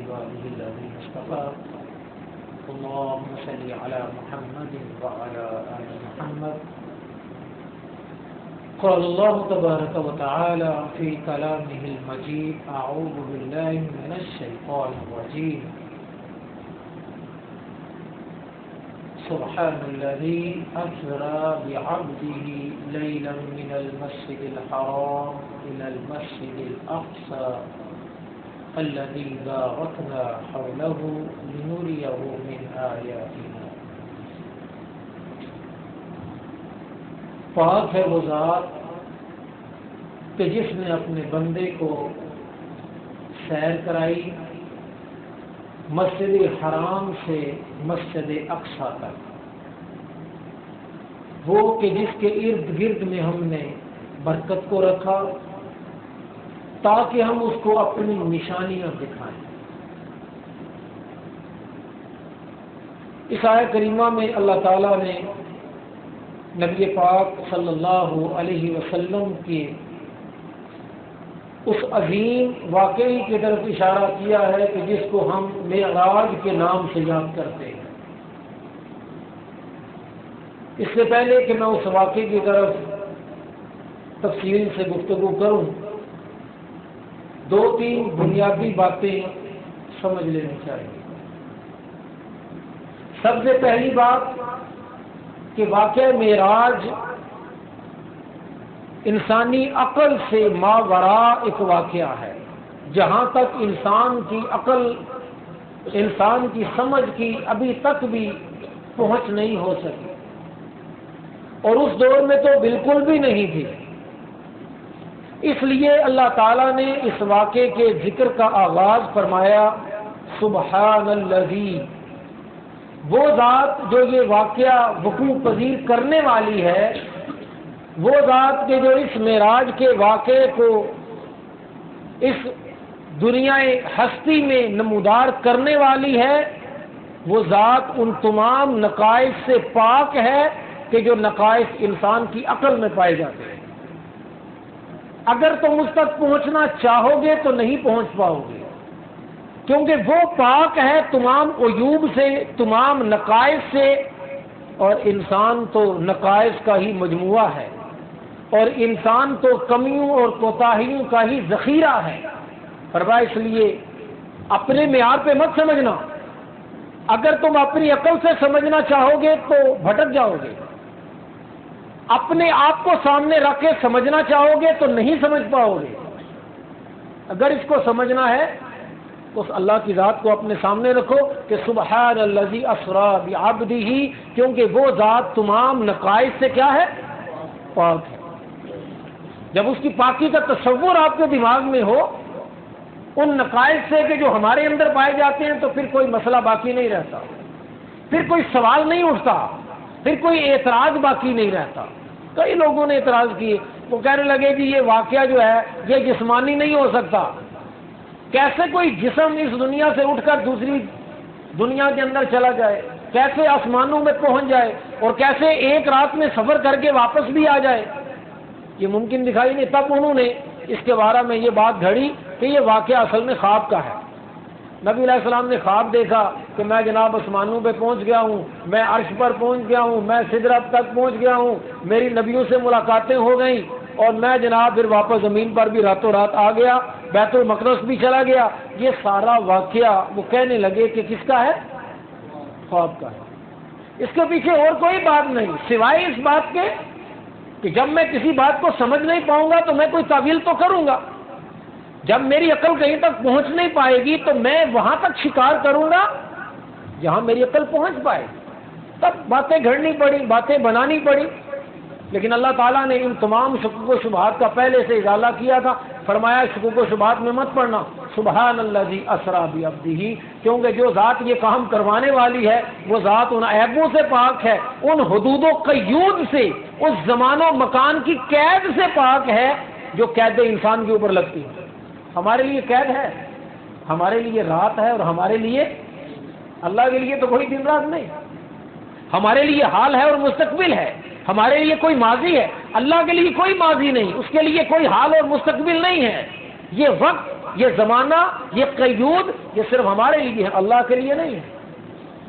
عباده الذين اصطفى اللهم صل على محمد وعلى آل محمد. قال الله تبارك وتعالى في كلامه المجيد أعوذ بالله من الشيطان الرجيم سبحان الذي أسرى بعبده ليلا من المسجد الحرام إلى المسجد الأقصى الذي باركنا حوله لنريه من آياتنا. پاک ہے وہ ذات کہ جس نے اپنے بندے کو سیر کرائی مسجد حرام سے مسجد اقصی تک، وہ کہ جس کے ارد گرد میں ہم نے برکت کو رکھا تاکہ ہم اس کو اپنی نشانیاں دکھائیں. اس آیت کریمہ میں اللہ تعالیٰ نے نبی پاک صلی اللہ علیہ وسلم کے اس عظیم واقعی کی طرف اشارہ کیا ہے کہ جس کو ہم معراج کے نام سے یاد کرتے ہیں. اس سے پہلے کہ میں اس واقعے کی طرف تفصیل سے گفتگو کروں، دو تین بنیادی باتیں سمجھ لینی چاہیے. سب سے پہلی بات کہ واقعہ معراج انسانی عقل سے ماوراء ایک واقعہ ہے. جہاں تک انسان کی عقل، انسان کی سمجھ کی ابھی تک بھی پہنچ نہیں ہو سکی، اور اس دور میں تو بالکل بھی نہیں تھی. اس لیے اللہ تعالیٰ نے اس واقعے کے ذکر کا آغاز فرمایا سبحان الذی، وہ ذات جو یہ واقعہ وقوع پذیر کرنے والی ہے، وہ ذات کے جو اس معراج کے واقعے کو اس دنیا ہستی میں نمودار کرنے والی ہے، وہ ذات ان تمام نقائص سے پاک ہے کہ جو نقائص انسان کی عقل میں پائے جاتے ہیں. اگر تم اس تک پہنچنا چاہو گے تو نہیں پہنچ پاؤ گے، کیونکہ وہ پاک ہے تمام عیوب سے، تمام نقائص سے، اور انسان تو نقائص کا ہی مجموعہ ہے، اور انسان تو کمیوں اور کوتاہیوں کا ہی ذخیرہ ہے. فرمایا اس لیے اپنے معیار پہ مت سمجھنا. اگر تم اپنی عقل سے سمجھنا چاہو گے تو بھٹک جاؤ گے. اپنے آپ کو سامنے رکھ کے سمجھنا چاہو گے تو نہیں سمجھ پاؤ گے. اگر اس کو سمجھنا ہے تو اس اللہ کی ذات کو اپنے سامنے رکھو کہ سبحان الذی اسری بعبدہ، کیونکہ وہ ذات تمام نقائص سے کیا ہے؟ پاک ہے. جب اس کی پاکی کا تصور آپ کے دماغ میں ہو ان نقائص سے کہ جو ہمارے اندر پائے جاتے ہیں، تو پھر کوئی مسئلہ باقی نہیں رہتا، پھر کوئی سوال نہیں اٹھتا، پھر کوئی اعتراض باقی نہیں رہتا. کئی لوگوں نے اعتراض کیے، وہ کہنے لگے کہ یہ واقعہ جو ہے یہ جسمانی نہیں ہو سکتا. کیسے کوئی جسم اس دنیا سے اٹھ کر دوسری دنیا کے اندر چلا جائے، کیسے آسمانوں میں پہنچ جائے، اور کیسے ایک رات میں سفر کر کے واپس بھی آ جائے؟ یہ ممکن دکھائی نہیں. تب انہوں نے اس کے بارے میں یہ بات گھڑی کہ یہ واقعہ اصل میں خواب کا ہے. نبی علیہ السلام نے خواب دیکھا کہ میں جناب آسمانوں پہ پہنچ گیا ہوں، میں عرش پر پہنچ گیا ہوں، میں سدرت تک پہنچ گیا ہوں، میری نبیوں سے ملاقاتیں ہو گئیں، اور میں جناب پھر واپس زمین پر بھی راتوں رات آ گیا، بیت المقدس بھی چلا گیا. یہ سارا واقعہ وہ کہنے لگے کہ کس کا ہے؟ خواب کا ہے. اس کے پیچھے اور کوئی بات نہیں سوائے اس بات کے کہ جب میں کسی بات کو سمجھ نہیں پاؤں گا تو میں کوئی تعویل تو کروں گا. جب میری عقل کہیں تک پہنچ نہیں پائے گی تو میں وہاں تک شکار کروں گا جہاں میری عقل پہنچ پائے. تب باتیں گھڑنی پڑی، باتیں بنانی پڑی. لیکن اللہ تعالیٰ نے ان تمام شکوک و شبہات کا پہلے سے ازالہ کیا تھا. فرمایا شکوک و شبہات میں مت پڑنا، سبحان الذی اسری بعبدہ، کیونکہ جو ذات یہ کام کروانے والی ہے وہ ذات ان عیبوں سے پاک ہے، ان حدود و قیود سے، اس زمان و مکان کی قید سے پاک ہے جو قید انسان کے اوپر لگتی ہے. ہمارے لیے قید ہے، ہمارے لیے رات ہے، اور ہمارے لیے اللہ کے لیے تو کوئی دن رات نہیں. ہمارے لیے حال ہے اور مستقبل ہے، ہمارے لیے کوئی ماضی ہے، اللہ کے لیے کوئی ماضی نہیں، اس کے لیے کوئی حال اور مستقبل نہیں ہے. یہ وقت یہ زمانہ، یہ قیود، یہ صرف ہمارے لیے ہے، اللہ کے لیے نہیں ہے۔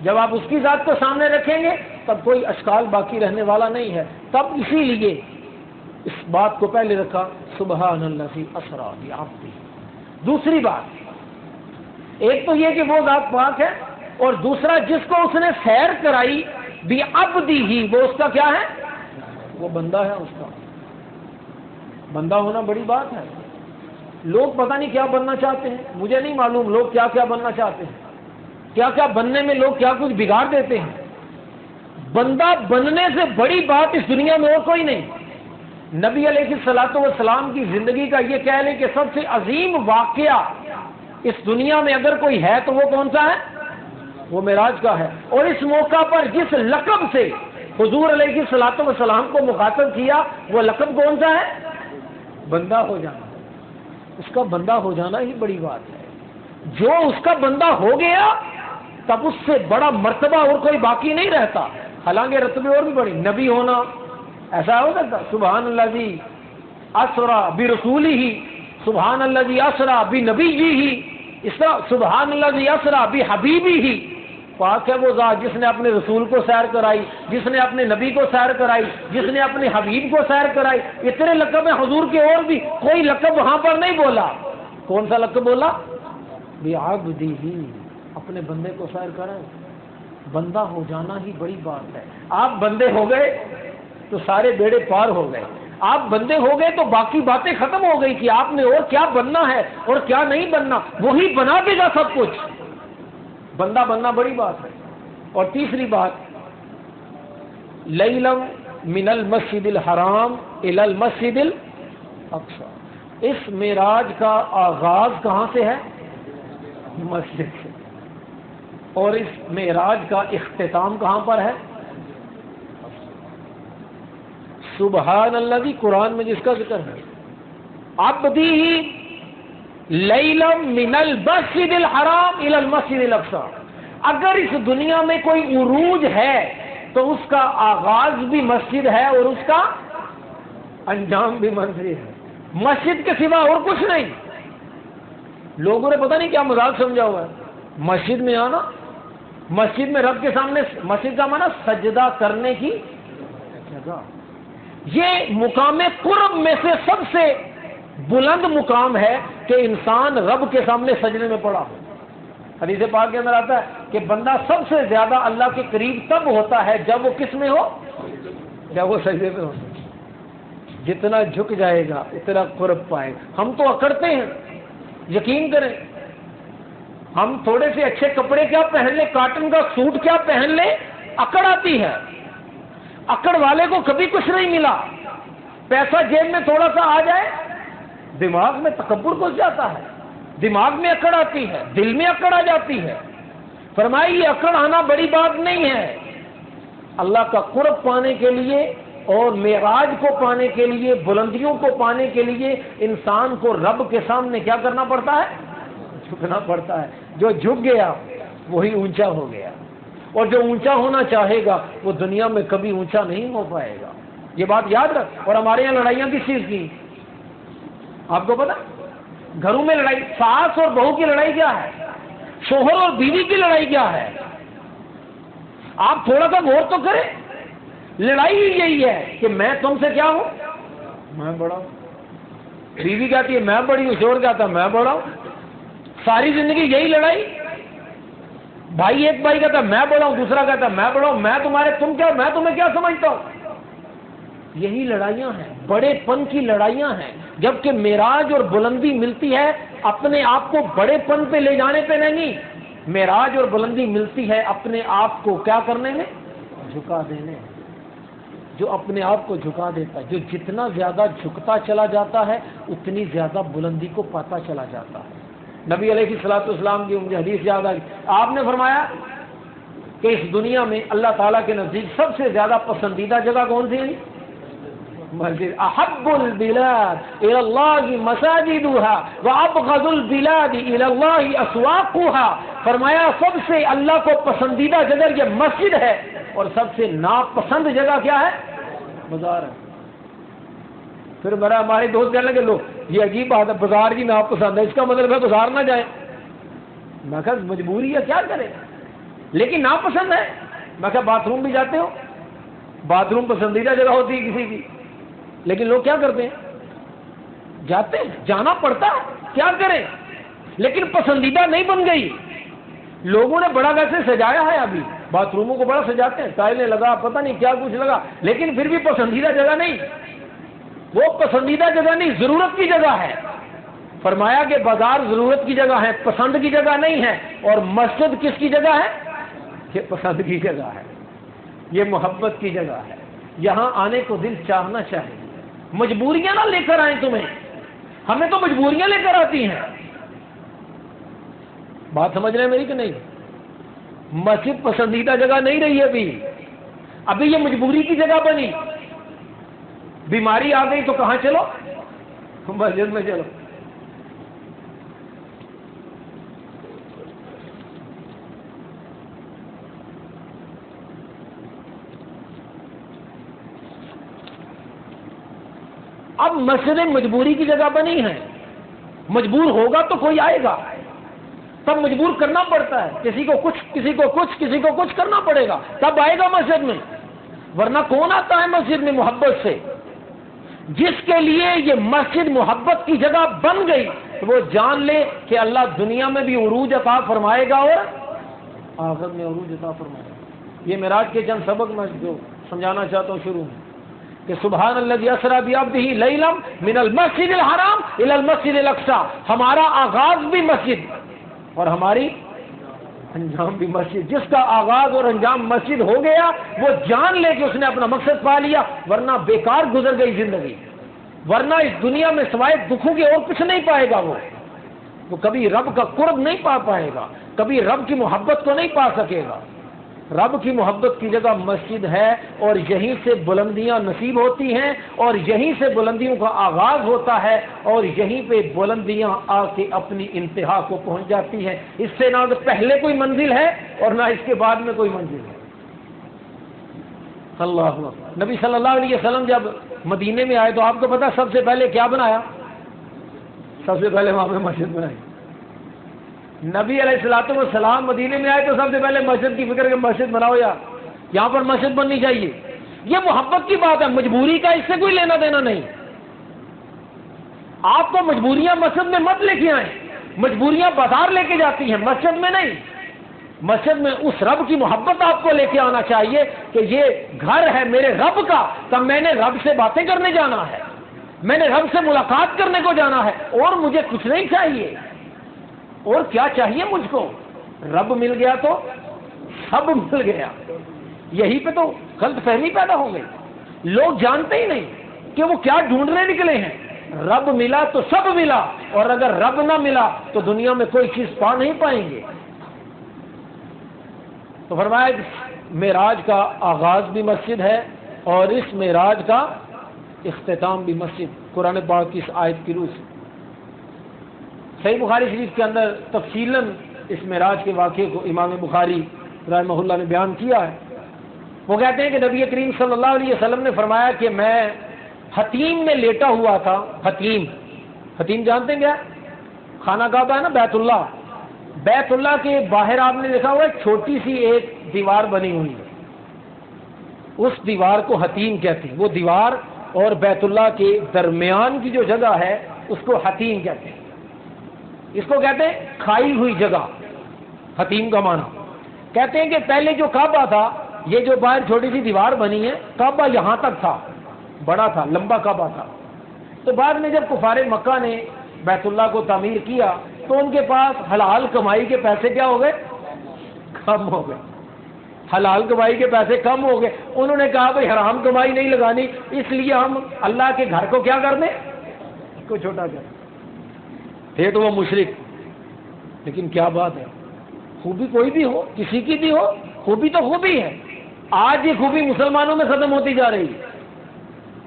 جب آپ اس کی ذات کو سامنے رکھیں گے تب کوئی اشکال باقی رہنے والا نہیں ہے۔ تب اسی لیے اس بات کو پہلے رکھا، سبحان الذی اسریٰ بعبدہ۔ دوسری بات، ایک تو یہ کہ وہ ذات پاک ہے، اور دوسرا جس کو اس نے سیر کرائی بعبدہ، وہ اس کا کیا ہے؟ وہ بندہ ہے، اس کا بندہ ہونا بڑی بات ہے۔ لوگ پتہ نہیں کیا بننا چاہتے ہیں، مجھے نہیں معلوم لوگ کیا کیا بننا چاہتے ہیں، کیا کیا بننے میں لوگ کیا کچھ بگاڑ دیتے ہیں۔ بندہ بننے سے بڑی بات اس دنیا میں اور کوئی نہیں۔ نبی علیہ الصلوۃ والسلام کی زندگی کا یہ کہہ لیں کہ سب سے عظیم واقعہ اس دنیا میں اگر کوئی ہے تو وہ کون سا ہے؟ وہ معراج کا ہے۔ اور اس موقع پر جس لقب سے حضور علیہ الصلوۃ والسلام کو مخاطب کیا، وہ لقب کون سا ہے؟ بندہ ہو جانا۔ اس کا بندہ ہو جانا ہی بڑی بات ہے۔ جو اس کا بندہ ہو گیا تب اس سے بڑا مرتبہ اور کوئی باقی نہیں رہتا۔ حالانکہ رتبے اور بھی بڑی، نبی ہونا ایسا ہو سکتا، سبحان الذی اسریٰ برسولہ، سبحان الذی اسریٰ بنبیہ، اس طرح سبحان الذی اسریٰ بحبیبہ۔ پاک ہے وہ ذات جس نے اپنے رسول کو سیر کرائی، جس نے اپنے نبی کو سیر کرائی، جس نے اپنے حبیب کو سیر کرائی۔ اتنے لقب ہیں حضور کے، اور بھی کوئی لقب وہاں پر نہیں بولا۔ کون سا لقب بولا؟ بعبدہ، اپنے بندے کو سیر کرائے۔ بندہ ہو جانا ہی بڑی بات ہے۔ آپ بندے ہو گئے تو سارے بیڑے پار ہو گئے۔ آپ بندے ہو گئے تو باقی باتیں ختم ہو گئی کہ آپ نے اور کیا بننا ہے اور کیا نہیں بننا، وہی بنا دے گا سب کچھ۔ بندہ بننا بڑی بات ہے۔ اور تیسری بات، لیلم من المسجد الحرام الی المسجد الاقصی، اس معراج کا آغاز کہاں سے ہے؟ مسجد سے، اور اس معراج کا اختتام کہاں پر ہے؟ سبحان الذی، قرآن میں جس کا ذکر ہے، عبدہ لیلم من المسجد الحرام الی المسجد الاقصی۔ اگر اس دنیا میں کوئی عروج ہے تو اس کا آغاز بھی مسجد ہے اور اس کا انجام بھی مسجد ہے، مسجد کے سوا اور کچھ نہیں۔ لوگوں نے پتہ نہیں کیا مذاق سمجھا ہوا ہے مسجد میں آنا، مسجد میں رب کے سامنے، مسجد کا معنی سجدہ کرنے کی جگہ۔ یہ مقام قرب میں سے سب سے بلند مقام ہے کہ انسان رب کے سامنے سجدے میں پڑا ہو۔ حدیث پاک کے اندر آتا ہے کہ بندہ سب سے زیادہ اللہ کے قریب تب ہوتا ہے جب وہ کس میں ہو؟ جب وہ سجدے میں ہو۔ جتنا جھک جائے گا اتنا قرب پائے گا۔ ہم تو اکڑتے ہیں، یقین کریں، ہم تھوڑے سے اچھے کپڑے کیا پہن لیں، کاٹن کا سوٹ کیا پہن لیں، اکڑ آتی ہے۔ اکڑ والے کو کبھی کچھ نہیں ملا، پیسہ جیب میں تھوڑا سا آ جائے دماغ میں تکبر گھس جاتا ہے، دماغ میں اکڑ آتی ہے، دل میں اکڑ آ جاتی ہے۔ فرمایا یہ اکڑ آنا بڑی بات نہیں ہے۔ اللہ کا قرب پانے کے لیے اور معراج کو پانے کے لیے، بلندیوں کو پانے کے لیے انسان کو رب کے سامنے کیا کرنا پڑتا ہے؟ جھکنا پڑتا ہے۔ جو جھک گیا وہی اونچا ہو گیا، اور جو اونچا ہونا چاہے گا وہ دنیا میں کبھی اونچا نہیں ہو پائے گا۔ یہ بات یاد رکھ۔ اور ہمارے یہاں لڑائیاں کس چیز کی؟ آپ کو پتا؟ گھروں میں لڑائی، ساس اور بہو کی لڑائی کیا ہے، شوہر اور بیوی کی لڑائی کیا ہے؟ آپ تھوڑا سا غور تو کریں۔ لڑائی ہی یہی ہے کہ میں تم سے کیا ہوں؟ میں بڑا ہوں۔ بیوی کہتی ہے میں بڑی ہوں، شوہر کہتا ہے میں بڑا ہوں۔ ساری زندگی یہی لڑائی۔ بھائی، ایک بھائی کہتا ہے میں بڑا ہوں، دوسرا کہتا ہے میں بڑا ہوں، میں تمہارے، تم کیا، میں تمہیں کیا سمجھتا ہوں۔ یہی لڑائیاں ہیں، بڑے پن کی لڑائیاں ہیں۔ جبکہ معراج اور بلندی ملتی ہے اپنے آپ کو بڑے پن پہ لے جانے پہ نہیں، معراج اور بلندی ملتی ہے اپنے آپ کو کیا کرنے میں؟ جھکا دینے۔ جو اپنے آپ کو جھکا دیتا ہے، جو جتنا زیادہ جھکتا چلا جاتا ہے اتنی زیادہ بلندی کو پاتا چلا جاتا ہے۔ نبی علیہ الصلوۃ والسلام کی مجھے حدیث یاد آئی، آپ نے فرمایا کہ اس دنیا میں اللہ تعالیٰ کے نزدیک سب سے زیادہ پسندیدہ جگہ کون سی ہے؟ مسجد۔ احب البلاد الی اللہ مساجدها وابغض البلاد الی اللہ اسواقها۔ فرمایا سب سے اللہ کو پسندیدہ جگہ یہ مسجد ہے، اور سب سے ناپسند جگہ کیا ہے؟ بازار ہے۔ پھر ہمارے دوست کہنے لگے لو یہ عجیب بات ہے، بازار کی ناپسند ہے، اس کا مطلب ہے بازار نہ جائے۔ میں کہا مجبوری ہے، کیا کرے، لیکن ناپسند ہے۔ میں کہا باتھ روم بھی جاتے ہو؟ باتھ روم پسندیدہ جگہ ہوتی ہے کسی کی، لیکن لوگ کیا کرتے ہیں؟ جاتے ہیں، جانا پڑتا ہے، کیا کریں، لیکن پسندیدہ نہیں بن گئی۔ لوگوں نے بڑا ویسے سجایا ہے، ابھی باتھ روموں کو بڑا سجاتے ہیں، ٹائلیں لگا، پتہ نہیں کیا کچھ لگا، لیکن پھر بھی پسندیدہ جگہ نہیں، وہ پسندیدہ جگہ نہیں، ضرورت کی جگہ ہے۔ فرمایا کہ بازار ضرورت کی جگہ ہے، پسند کی جگہ نہیں ہے، اور مسجد کس کی جگہ ہے؟ یہ پسند کی جگہ ہے، یہ محبت کی جگہ ہے، یہاں آنے کو دل چاہنا چاہیے۔ مجبوریاں نہ لے کر آئیں تمہیں، ہمیں تو مجبوریاں لے کر آتی ہیں۔ بات سمجھ رہے ہیں میری کہ نہیں؟ مسجد پسندیدہ جگہ نہیں رہی ابھی یہ مجبوری کی جگہ بنی۔ بیماری آ گئی تو کہاں چلو؟ مسجد میں چلو۔ اب مسجد مجبوری کی جگہ بنی ہے، مجبور ہوگا تو کوئی آئے گا، تب مجبور کرنا پڑتا ہے، کسی کو کچھ کسی کو کچھ کسی کو کچھ کرنا پڑے گا، تب آئے گا مسجد میں، ورنہ کون آتا ہے مسجد میں محبت سے؟ جس کے لیے یہ مسجد محبت کی جگہ بن گئی وہ جان لے کہ اللہ دنیا میں بھی عروج عطا فرمائے گا اور آخرت میں عروج عطا فرمائے گا۔ یہ معراج کے چند سبق میں جو سمجھانا چاہتا ہوں شروع میں کہ سبحان الذی اسری بعبدہ لیلا من المسجد الحرام الی المسجد الاقصی، ہمارا آغاز بھی مسجد اور ہماری انجام بھی مسجد۔ جس کا آغاز اور انجام مسجد ہو گیا وہ جان لے کہ اس نے اپنا مقصد پا لیا، ورنہ بیکار گزر گئی زندگی، ورنہ اس دنیا میں سوائے دکھوں کے اور کچھ نہیں پائے گا۔ وہ کبھی رب کا قرب نہیں پا پائے گا، کبھی رب کی محبت کو نہیں پا سکے گا۔ رب کی محبت کی جگہ مسجد ہے، اور یہیں سے بلندیاں نصیب ہوتی ہیں، اور یہیں سے بلندیوں کا آغاز ہوتا ہے، اور یہیں پہ بلندیاں آ کے اپنی انتہا کو پہنچ جاتی ہیں۔ اس سے نہ پہلے کوئی منزل ہے اور نہ اس کے بعد میں کوئی منزل ہے۔ اللہ اکبر۔ نبی صلی اللہ علیہ وسلم جب مدینے میں آئے تو آپ کو پتا سب سے پہلے کیا بنایا؟ سب سے پہلے وہاں پہ مسجد بنائی۔ نبی علیہ الصلوۃ والسلام مدینے میں آئے تو سب سے پہلے مسجد کی فکر کہ مسجد بناؤ، یہاں پر مسجد بننی چاہیے۔ یہ محبت کی بات ہے، مجبوری کا اس سے کوئی لینا دینا نہیں۔ آپ کو مجبوریاں مسجد میں مت لے کے آئیں، مجبوریاں بازار لے کے جاتی ہیں، مسجد میں نہیں۔ مسجد میں اس رب کی محبت آپ کو لے کے آنا چاہیے کہ یہ گھر ہے میرے رب کا، تب میں نے رب سے باتیں کرنے جانا ہے، میں نے رب سے ملاقات کرنے کو جانا ہے، اور مجھے کچھ نہیں چاہیے۔ اور کیا چاہیے مجھ کو؟ رب مل گیا تو سب مل گیا۔ یہی پہ تو غلط فہمی پیدا ہو گئی، لوگ جانتے ہی نہیں کہ وہ کیا ڈھونڈنے نکلے ہیں۔ رب ملا تو سب ملا، اور اگر رب نہ ملا تو دنیا میں کوئی چیز پا نہیں پائیں گے۔ تو فرمایا کہ معراج کا آغاز بھی مسجد ہے، اور اس معراج کا اختتام بھی مسجد، قرآن پاک کی اس آیت کی روح سے۔ صحیح بخاری شریف کے اندر تفصیلاً اس معراج کے واقعے کو امام بخاری رحمہ اللہ نے بیان کیا ہے۔ وہ کہتے ہیں کہ نبی کریم صلی اللہ علیہ وسلم نے فرمایا کہ میں حتیم میں لیٹا ہوا تھا۔ حتیم جانتے ہیں کیا؟ خانہ کعبہ ہے نا، بیت اللہ کے باہر آپ نے دیکھا ہوا ہے چھوٹی سی ایک دیوار بنی ہوئی ہے، اس دیوار کو حتیم کہتے ہیں۔ وہ دیوار اور بیت اللہ کے درمیان کی جو جگہ ہے اس کو حتیم کہتے ہیں۔ اس کو کہتے ہیں کھائی ہوئی جگہ، حتیم کا معنی۔ کہتے ہیں کہ پہلے جو کعبہ تھا، یہ جو باہر چھوٹی سی دیوار بنی ہے، کعبہ یہاں تک تھا، بڑا تھا، لمبا کعبہ تھا۔ تو بعد میں جب کفار مکہ نے بیت اللہ کو تعمیر کیا تو ان کے پاس حلال کمائی کے پیسے کیا ہو گئے؟ کم ہو گئے۔ حلال کمائی کے پیسے کم ہو گئے۔ انہوں نے کہا بھائی حرام کمائی نہیں لگانی، اس لیے ہم اللہ کے گھر کو کیا کر دیں؟ اس کو چھوٹا کر دیں۔ پھر تو وہ مشرک، لیکن کیا بات ہے، خوبی کوئی بھی ہو، کسی کی بھی ہو، خوبی تو خوبی ہے۔ آج یہ خوبی مسلمانوں میں ختم ہوتی جا رہی ہے۔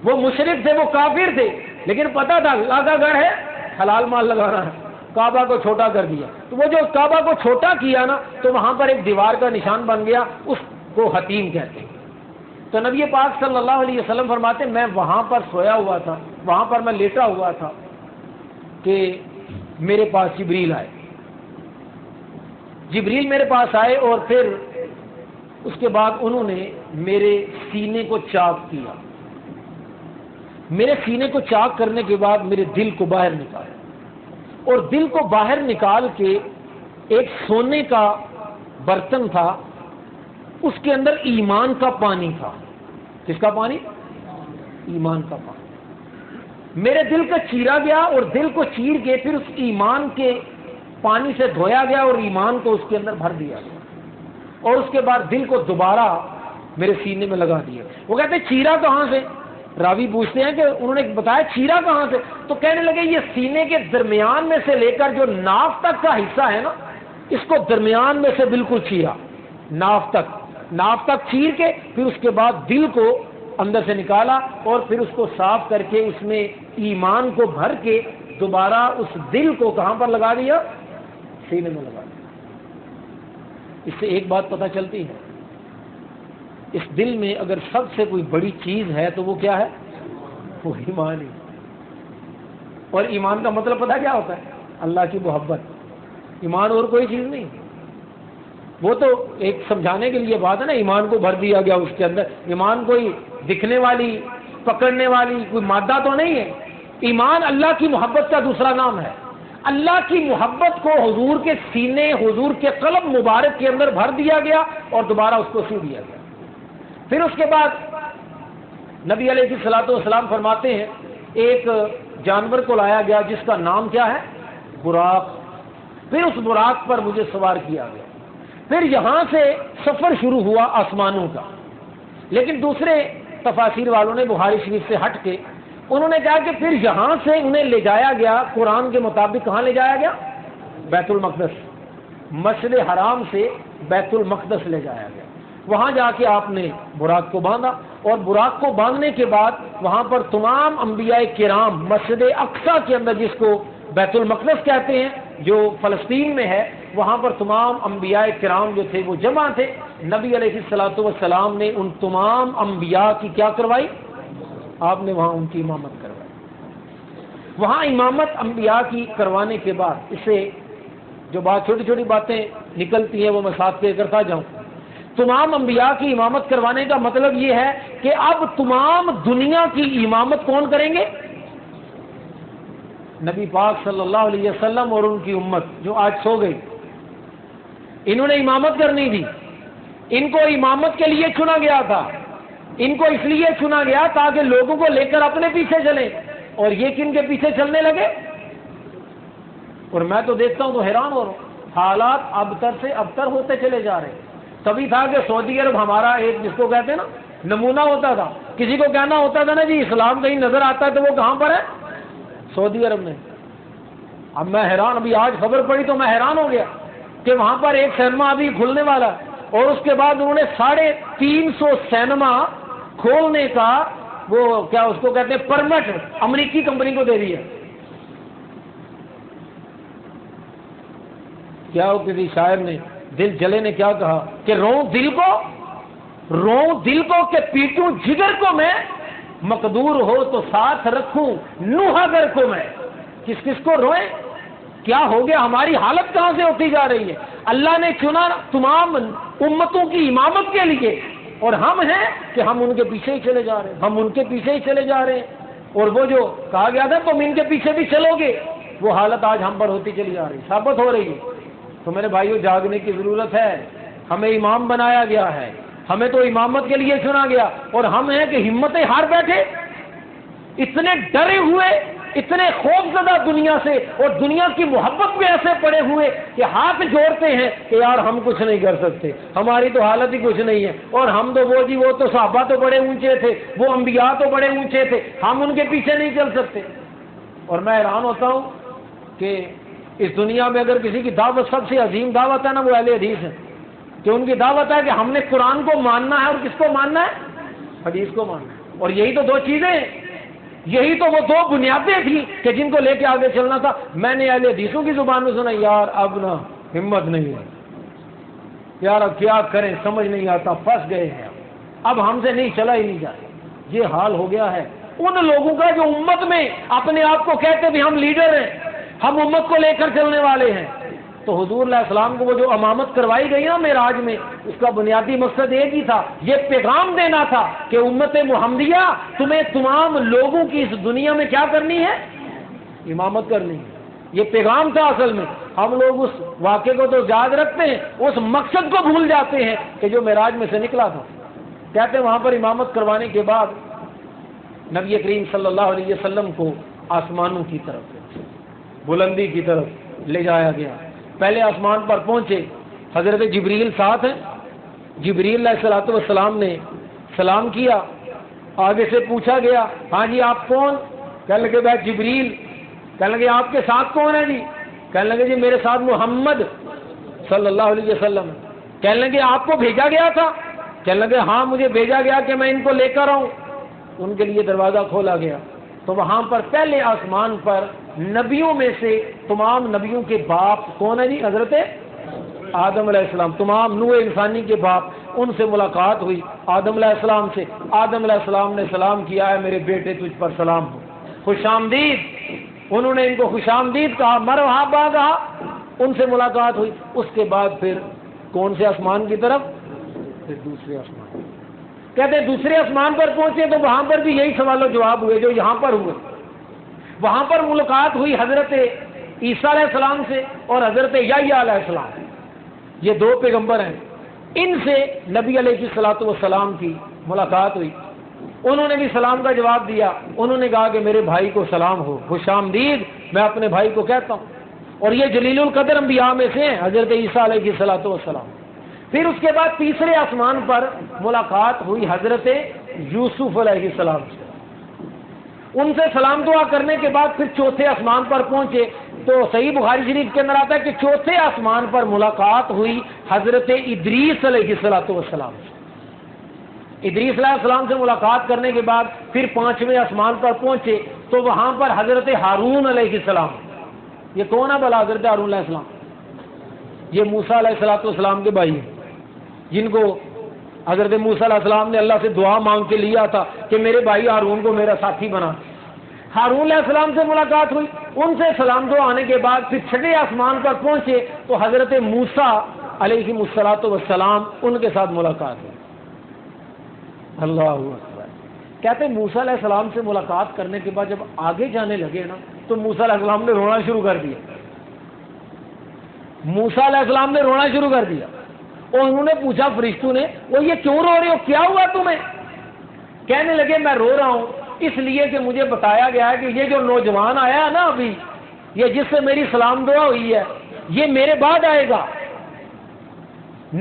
وہ مشرک تھے، وہ کافر تھے، لیکن پتہ تھا اللہ کا گھر ہے، حلال مال لگانا ہے، کعبہ کو چھوٹا کر دیا۔ تو وہ جو کعبہ کو چھوٹا کیا نا، تو وہاں پر ایک دیوار کا نشان بن گیا، اس کو حتیم کہتے ہیں۔ تو نبی پاک صلی اللہ علیہ وسلم فرماتے میں وہاں پر سویا ہوا تھا، وہاں پر میں لیٹا ہوا تھا، کہ میرے پاس جبریل آئے. جبریل میرے پاس آئے اور پھر اس کے بعد انہوں نے میرے سینے کو چاک کیا. میرے سینے کو چاک کرنے کے بعد میرے دل کو باہر نکالا, اور دل کو باہر نکال کے ایک سونے کا برتن تھا, اس کے اندر ایمان کا پانی تھا. کس کا پانی؟ ایمان کا پانی. میرے دل کا چیرا گیا اور دل کو چیر کے پھر اس ایمان کے پانی سے دھویا گیا اور ایمان کو اس کے اندر بھر دیا گیا, اور اس کے بعد دل کو دوبارہ میرے سینے میں لگا دیا. وہ کہتے ہیں چیرا کہاں سے؟ راوی پوچھتے ہیں کہ انہوں نے بتایا چیرا کہاں سے, تو کہنے لگے یہ سینے کے درمیان میں سے لے کر جو ناف تک کا حصہ ہے نا, اس کو درمیان میں سے بالکل چیرا, ناف تک چیر کے پھر اس کے بعد دل کو اندر سے نکالا اور پھر اس کو صاف کر کے اس میں ایمان کو بھر کے دوبارہ اس دل کو کہاں پر لگا دیا؟ سینے میں لگا دیا. اس سے ایک بات پتہ چلتی ہے, اس دل میں اگر سب سے کوئی بڑی چیز ہے تو وہ کیا ہے؟ وہ ایمان ہی. اور ایمان کا مطلب پتہ کیا ہوتا ہے؟ اللہ کی محبت. ایمان اور کوئی چیز نہیں. وہ تو ایک سمجھانے کے لیے بات ہے نا, ایمان کو بھر دیا گیا اس کے اندر. ایمان کوئی دکھنے والی پکڑنے والی کوئی مادہ تو نہیں ہے. ایمان اللہ کی محبت کا دوسرا نام ہے. اللہ کی محبت کو حضور کے سینے, حضور کے قلب مبارک کے اندر بھر دیا گیا اور دوبارہ اس کو سی دیا گیا. پھر اس کے بعد نبی علیہ الصلوۃ والسلام فرماتے ہیں ایک جانور کو لایا گیا جس کا نام کیا ہے؟ براق. پھر اس براق پر مجھے سوار کیا گیا. پھر یہاں سے سفر شروع ہوا آسمانوں کا. لیکن دوسرے تفاسیر والوں نے بخاری شریف سے ہٹ کے انہوں نے کہا کہ پھر یہاں سے انہیں لے جایا گیا قرآن کے مطابق. کہاں لے جایا گیا؟ بیت المقدس. مسجد حرام سے بیت المقدس لے جایا گیا. وہاں جا کے آپ نے براق کو باندھا, اور براق کو باندھنے کے بعد وہاں پر تمام انبیاء کرام مسجد اقصی کے اندر, جس کو بیت المقدس کہتے ہیں جو فلسطین میں ہے, وہاں پر تمام انبیاء کرام جو تھے وہ جمع تھے. نبی علیہ الصلوۃ والسلام نے ان تمام انبیاء کی کیا کروائی؟ آپ نے وہاں ان کی امامت کروائی. وہاں امامت انبیاء کی کروانے کے بعد اس سے جو بات چھوٹی چھوٹی باتیں نکلتی ہیں وہ میں ساتھ پہ کرتا جاؤں. تمام انبیاء کی امامت کروانے کا مطلب یہ ہے کہ اب تمام دنیا کی امامت کون کریں گے؟ نبی پاک صلی اللہ علیہ وسلم اور ان کی امت جو آج سو گئی. انہوں نے امامت کرنی تھی. ان کو امامت کے لیے چنا گیا تھا. ان کو اس لیے چنا گیا تاکہ لوگوں کو لے کر اپنے پیچھے چلیں, اور یہ کن کے پیچھے چلنے لگے. اور میں تو دیکھتا ہوں تو حیران ہو رہا ہوں, حالات ابتر سے ابتر ہوتے چلے جا رہے ہیں. تبھی تھا کہ سعودی عرب ہمارا ایک جس کو کہتے ہیں نا نمونہ ہوتا تھا. کسی کو کہنا ہوتا تھا نا جی اسلام کہیں نظر آتا ہے تو وہ کہاں پر ہے؟ سعودی عرب میں. اب میں حیران, ابھی آج خبر پڑی تو میں حیران ہو گیا کہ وہاں پر ایک سینما ابھی کھلنے والا, اور اس کے بعد انہوں نے 350 سینما کھولنے کا وہ کیا اس کو کہتے ہیں پرمٹ امریکی کمپنی کو دے دیا. کیا وہ کسی شاعر نے دل جلے نے کیا کہا کہ رو دل کو کہ پیٹوں جگر کو میں, مقدور ہو تو ساتھ رکھوں نوح اگر کو میں. کس کو روئیں؟ کیا ہو گیا؟ ہماری حالت کہاں سے ہوتی جا رہی ہے؟ اللہ نے چنا تمام امتوں کی امامت کے لیے, اور ہم ہیں کہ ہم ان کے پیچھے ہی چلے جا رہے ہیں. ہم ان کے پیچھے ہی چلے جا رہے ہیں. اور وہ جو کہا گیا تھا تم ان کے پیچھے بھی چلو گے, وہ حالت آج ہم پر ہوتی چلی جا رہی, ثابت ہو رہی ہے. تو میرے بھائیوں جاگنے کی ضرورت ہے. ہمیں امام بنایا گیا ہے, ہمیں تو امامت کے لیے چنا گیا, اور ہم ہیں کہ ہمتیں ہار بیٹھے, اتنے ڈرے ہوئے, اتنے خوف زدہ دنیا سے, اور دنیا کی محبت میں ایسے پڑے ہوئے کہ ہاتھ جوڑتے ہیں کہ یار ہم کچھ نہیں کر سکتے, ہماری تو حالت ہی کچھ نہیں ہے. اور ہم تو وہ تو صحابہ تو بڑے اونچے تھے, وہ انبیاء تو بڑے اونچے تھے, ہم ان کے پیچھے نہیں چل سکتے. اور میں حیران ہوتا ہوں کہ اس دنیا میں اگر کسی کی دعوت سب سے عظیم دعوت ہے نا وہ اہل حدیث ہے, کہ ان کی دعوت ہے کہ ہم نے قرآن کو ماننا ہے, اور کس کو ماننا ہے؟ حدیث کو ماننا ہے. اور یہی تو دو چیزیں ہیں, یہی تو وہ دو بنیادیں تھیں کہ جن کو لے کے آگے چلنا تھا. میں نے اہل حدیثوں کی زبان میں سنا, یار اب نا ہمت نہیں ہے, یار اب کیا کریں سمجھ نہیں آتا, پھنس گئے ہیں, اب ہم سے نہیں چلا ہی نہیں جائے. یہ حال ہو گیا ہے ان لوگوں کا جو امت میں اپنے آپ کو کہتے بھی ہم لیڈر ہیں, ہم امت کو لے کر چلنے والے ہیں۔ تو حضور علیہ السلام کو وہ جو امامت کروائی گئی نا معراج میں، اس کا بنیادی مقصد ایک ہی تھا، یہ پیغام دینا تھا کہ امت محمدیہ تمہیں تمام لوگوں کی اس دنیا میں کیا کرنی ہے؟ امامت کرنی ہے۔ یہ پیغام تھا اصل میں۔ ہم لوگ اس واقعے کو تو یاد رکھتے ہیں، اس مقصد کو بھول جاتے ہیں کہ جو معراج میں سے نکلا تھا۔ کہتے ہیں وہاں پر امامت کروانے کے بعد نبی کریم صلی اللہ علیہ وسلم کو آسمانوں کی طرف، بلندی کی طرف لے جایا گیا۔ پہلے آسمان پر پہنچے، حضرت جبریل ساتھ ہیں۔ جبریل علیہ الصلوۃ والسلام نے سلام کیا، آگے سے پوچھا گیا ہاں جی آپ کون؟ کہنے لگے میں جبریل۔ کہنے لگے آپ کے ساتھ کون ہے جی؟ کہنے لگے جی میرے ساتھ محمد صلی اللہ علیہ وسلم۔ کہنے لگے آپ کو بھیجا گیا تھا؟ کہنے لگے ہاں مجھے بھیجا گیا کہ میں ان کو لے کر آؤں۔ ان کے لیے دروازہ کھولا گیا تو وہاں پر پہلے آسمان پر نبیوں میں سے تمام نبیوں کے باپ کون ہے جی؟ حضرت آدم علیہ السلام، تمام نوح انسانی کے باپ، ان سے ملاقات ہوئی آدم علیہ السلام سے۔ آدم علیہ السلام نے سلام کیا ہے میرے بیٹے تجھ پر سلام ہو، خوش آمدید۔ انہوں نے ان کو خوش آمدید کہا، مرحبا کہا، ان سے ملاقات ہوئی۔ اس کے بعد پھر کون سے آسمان کی طرف؟ پھر دوسرے آسمان۔ کہتے ہیں دوسرے آسمان پر پہنچے تو وہاں پر بھی یہی سوال و جواب ہوئے جو یہاں پر ہوئے۔ وہاں پر ملاقات ہوئی حضرت عیسیٰ علیہ السلام سے اور حضرت یحییٰ علیہ السلام، یہ دو پیغمبر ہیں، ان سے نبی علیہ الصلوۃ والسلام کی ملاقات ہوئی۔ انہوں نے بھی سلام کا جواب دیا۔ انہوں نے کہا کہ میرے بھائی کو سلام ہو، خوش آمدید میں اپنے بھائی کو کہتا ہوں۔ اور یہ جلیل القدر انبیاء میں سے ہیں حضرت عیسیٰ علیہ الصلوۃ والسلام۔ پھر اس کے بعد تیسرے آسمان پر ملاقات ہوئی حضرت یوسف علیہ السلام سے۔ ان سے سلام دعا کرنے کے بعد پھر چوتھے آسمان پر پہنچے تو صحیح بخاری شریف کے اندر آتا ہے کہ چوتھے آسمان پر ملاقات ہوئی حضرت ادریس علیہ السلام سے۔ ادریس علیہ السلام سے ملاقات کرنے کے بعد پھر پانچویں آسمان پر پہنچے تو وہاں پر حضرت ہارون علیہ السلام۔ یہ کون ہے بھلا حضرت ہارون علیہ السلام؟ یہ موسیٰ علیہ السلام کے بھائی ہیں، جن کو حضرت موسیٰ علیہ السلام نے اللہ سے دعا مانگ کے لیا تھا کہ میرے بھائی ہارون کو میرا ساتھی بنا۔ ہارون علیہ السلام سے ملاقات ہوئی، ان سے سلام دعا آنے کے بعد پھر چھٹے آسمان پر پہنچے تو حضرت موسیٰ علیہ السلام ان کے ساتھ ملاقات ہوئی۔ اللہ اکبر۔ کہتے ہیں موسیٰ علیہ السلام سے ملاقات کرنے کے بعد جب آگے جانے لگے نا تو موسیٰ علیہ السلام نے رونا شروع کر دیا۔ موسیٰ علیہ السلام نے رونا شروع کر دیا اور انہوں نے پوچھا فرشتوں نے وہ یہ کیوں رو رہے ہو، کیا ہوا تمہیں؟ کہنے لگے میں رو رہا ہوں اس لیے کہ مجھے بتایا گیا ہے کہ یہ جو نوجوان آیا ہے نا ابھی، یہ جس سے میری سلام دعا ہوئی ہے، یہ میرے بعد آئے گا،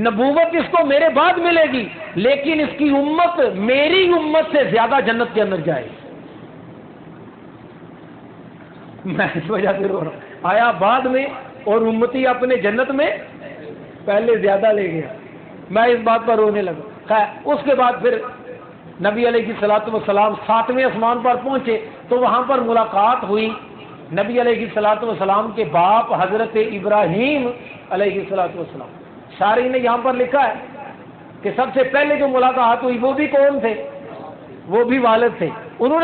نبوت اس کو میرے بعد ملے گی، لیکن اس کی امت میری امت سے زیادہ جنت کے اندر جائے گی۔ میں اس وجہ سے رو رہا ہوں، آیا بعد میں اور امتی اپنے جنت میں پہلے زیادہ لے گیا، میں اس بات پر رونے لگا۔ خیر اس کے بعد پھر نبی علیہ الصلوۃ والسلام ساتویں آسمان پر پہنچے تو وہاں پر ملاقات ہوئی نبی علیہ الصلوۃ والسلام کے باپ حضرت ابراہیم علیہ الصلوۃ والسلام۔ شارح نے یہاں پر لکھا ہے کہ سب سے پہلے جو ملاقات ہوئی وہ بھی کون تھے؟ وہ بھی والد تھے۔ انہوں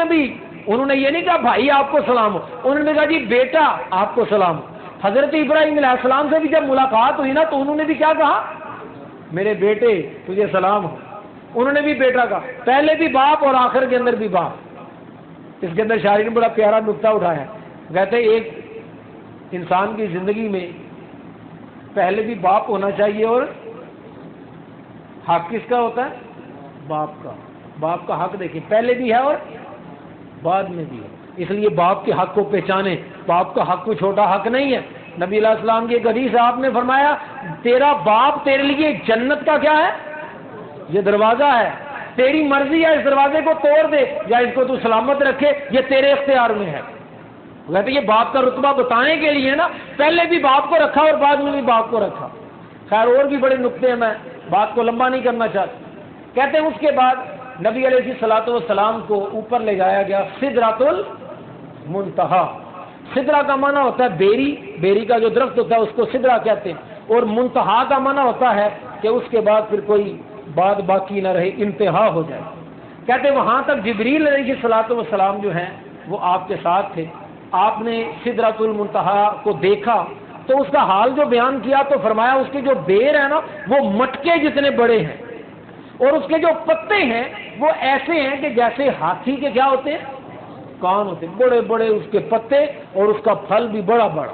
نے یہ نہیں کہا بھائی آپ کو سلام ہو، انہوں نے کہا جی بیٹا آپ کو سلام ہو۔ حضرت ابراہیم علیہ السلام سے بھی جب ملاقات ہوئی نا تو انہوں نے بھی کیا کہا؟ میرے بیٹے تجھے سلام ہو۔ انہوں نے بھی بیٹا کہا، پہلے بھی باپ اور آخر کے اندر بھی باپ۔ اس کے اندر شاعری نے بڑا پیارا نقطہ اٹھایا ہے، کہتے ہیں ایک انسان کی زندگی میں پہلے بھی باپ ہونا چاہیے اور حق کس کا ہوتا ہے؟ باپ کا۔ باپ کا حق دیکھیں پہلے بھی ہے اور بعد میں بھی ہے، اس لیے باپ کے حق کو پہچانے۔ باپ کا حق کوئی چھوٹا حق نہیں ہے۔ نبی علیہ السلام کی ایک حدیث آپ نے فرمایا تیرا باپ تیرے لیے جنت کا کیا ہے؟ یہ دروازہ ہے، تیری مرضی ہے اس دروازے کو توڑ دے یا اس کو تو سلامت رکھے، یہ تیرے اختیار میں ہے۔ کہتے یہ باپ کا رتبہ بتانے کے لیے نا پہلے بھی باپ کو رکھا اور بعد میں بھی باپ کو رکھا۔ خیر اور بھی بڑے نقطے ہیں، میں بات کو لمبا نہیں کرنا چاہتا۔ کہتے ہیں اس کے بعد نبی علیہ الصلوۃ والسلام کو اوپر لے جایا گیا سدرۃ المنتہا۔ سدرہ کا معنی ہوتا ہے بیری، بیری کا جو درخت ہوتا ہے اس کو سدرہ کہتے ہیں، اور منتہا کا معنی ہوتا ہے کہ اس کے بعد پھر کوئی بات باقی نہ رہے، انتہا ہو جائے۔ کہتے ہیں وہاں تک جبریل علیہ الصلوۃ والسلام جو ہیں وہ آپ کے ساتھ تھے۔ آپ نے سدرۃ المنتہا کو دیکھا تو اس کا حال جو بیان کیا تو فرمایا اس کے جو بیر ہیں نا وہ مٹکے جتنے بڑے ہیں، اور اس کے جو پتے ہیں وہ ایسے ہیں کہ جیسے ہاتھی کے کیا ہوتے ہیں، کان ہوتے ہیں، بڑے بڑے اس کے پتے اور اس کا پھل بھی بڑا بڑا۔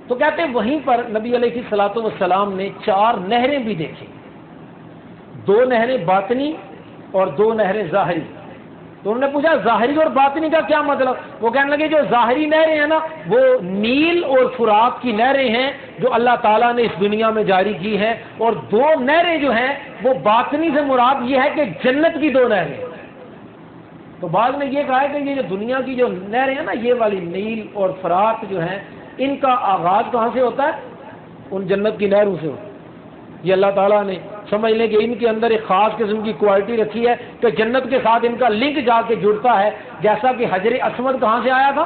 تو کہتے ہیں وہیں پر نبی علیہ الصلوۃ والسلام نے 4 نہریں بھی دیکھی، 2 نہریں باطنی اور 2 نہریں ظاہری۔ تو انہوں نے پوچھا ظاہری اور باطنی کا کیا مطلب؟ وہ کہنے لگے جو ظاہری نہریں ہیں نا وہ نیل اور فرات کی نہریں ہیں جو اللہ تعالیٰ نے اس دنیا میں جاری کی ہیں، اور 2 نہریں جو ہیں وہ باطنی سے مراد یہ ہے کہ جنت کی 2 نہریں۔ تو بعض نے یہ کہا ہے کہ یہ جو دنیا کی جو نہریں ہیں نا یہ والی نیل اور فرات جو ہیں ان کا آغاز کہاں سے ہوتا ہے؟ ان جنت کی نہروں سے ہوتا ہے۔ یہ اللہ تعالیٰ نے سمجھ لیں کہ ان کے اندر ایک خاص قسم کی کوالٹی رکھی ہے کہ جنت کے ساتھ ان کا لنک جا کے جڑتا ہے، جیسا کہ حجر اسود کہاں سے آیا تھا؟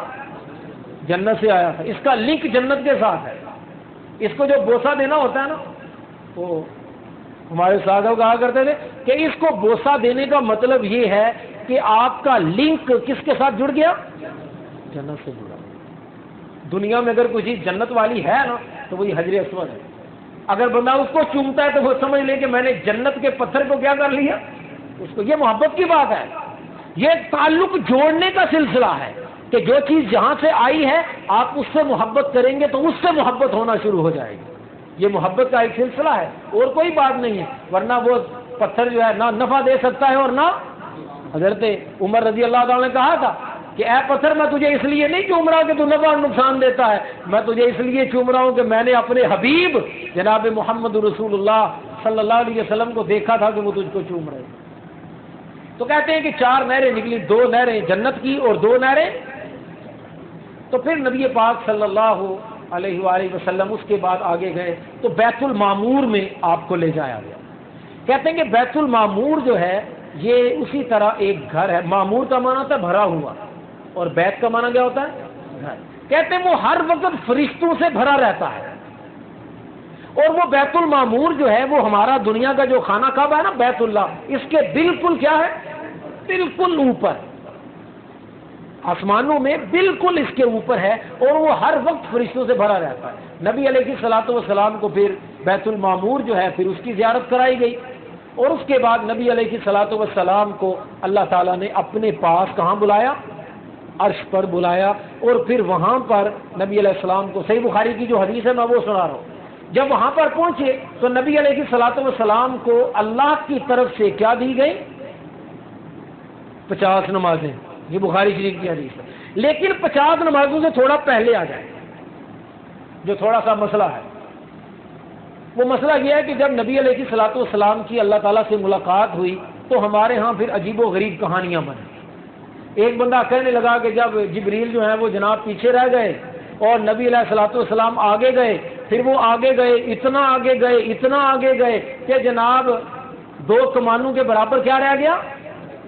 جنت سے آیا تھا، اس کا لنک جنت کے ساتھ ہے۔ اس کو جو بوسہ دینا ہوتا ہے نا، وہ ہمارے سادہ کہا کرتے تھے کہ اس کو بوسہ دینے کا مطلب یہ ہے کہ آپ کا لنک کس کے ساتھ جڑ گیا؟ جنت سے جڑا۔ دنیا میں اگر کوئی چیز جنت والی ہے نا تو وہی حجر اسود ہے۔ اگر بندہ اس کو چومتا ہے تو وہ سمجھ لے کہ میں نے جنت کے پتھر کو کیا کر لیا، اس کو۔ یہ محبت کی بات ہے، یہ تعلق جوڑنے کا سلسلہ ہے کہ جو چیز جہاں سے آئی ہے آپ اس سے محبت کریں گے تو اس سے محبت ہونا شروع ہو جائے گی۔ یہ محبت کا ایک سلسلہ ہے اور کوئی بات نہیں ہے، ورنہ وہ پتھر جو ہے نہ نفع دے سکتا ہے اور نہ۔ حضرت عمر رضی اللہ تعالیٰ نے کہا تھا کہ اے پتھر میں تجھے اس لیے نہیں چوم رہا کہ تو نفع اور نقصان دیتا ہے، میں تجھے اس لیے چوم رہا ہوں کہ میں نے اپنے حبیب جناب محمد رسول اللہ صلی اللہ علیہ وسلم کو دیکھا تھا کہ وہ تجھ کو چوم رہے۔ تو کہتے ہیں کہ 4 نہریں نکلی، 2 نہریں جنت کی اور 2 نہریں۔ تو پھر نبی پاک صلی اللہ علیہ وآلہ وسلم اس کے بعد آگے گئے تو بیت المعمور میں آپ کو لے جایا گیا۔ کہتے ہیں کہ بیت المعمور جو ہے یہ اسی طرح ایک گھر ہے۔ معمور کا معنی ہوتا ہے بھرا ہوا، اور بیت کا معنی کیا ہوتا ہے؟ گھر۔ کہتے ہیں وہ ہر وقت فرشتوں سے بھرا رہتا ہے، اور وہ بیت المعمور جو ہے وہ ہمارا دنیا کا جو خانہ کعبہ ہے نا بیت اللہ، اس کے بالکل کیا ہے؟ بالکل اوپر، آسمانوں میں بالکل اس کے اوپر ہے، اور وہ ہر وقت فرشتوں سے بھرا رہتا ہے۔ نبی علیہ الصلوۃ والسلام کو پھر بیت المعمور جو ہے پھر اس کی زیارت کرائی گئی، اور اس کے بعد نبی علیہ الصلوۃ والسلام کو اللہ تعالیٰ نے اپنے پاس کہاں بلایا؟ عرش پر بلایا، اور پھر وہاں پر نبی علیہ السلام کو، صحیح بخاری کی جو حدیث ہے میں وہ سنا رہا ہوں، جب وہاں پر پہنچے تو نبی علیہ الصلوۃ والسلام کو اللہ کی طرف سے کیا دی گئی؟ 50 نمازیں۔ یہ بخاری شریف کی حدیث ہے، لیکن 50 نمازوں سے تھوڑا پہلے آ جائے جو تھوڑا سا مسئلہ ہے۔ وہ مسئلہ یہ ہے کہ جب نبی علیہ الصلوۃ والسلام کی اللہ تعالیٰ سے ملاقات ہوئی تو ہمارے ہاں پھر عجیب و غریب کہانیاں بنیں۔ ایک بندہ کہنے لگا کہ جب جبریل جو ہیں وہ جناب پیچھے رہ گئے اور نبی علیہ الصلوۃ والسلام آگے گئے، پھر وہ آگے گئے، اتنا آگے گئے، اتنا آگے گئے کہ جناب 2 کمانوں کے برابر کیا رہ گیا؟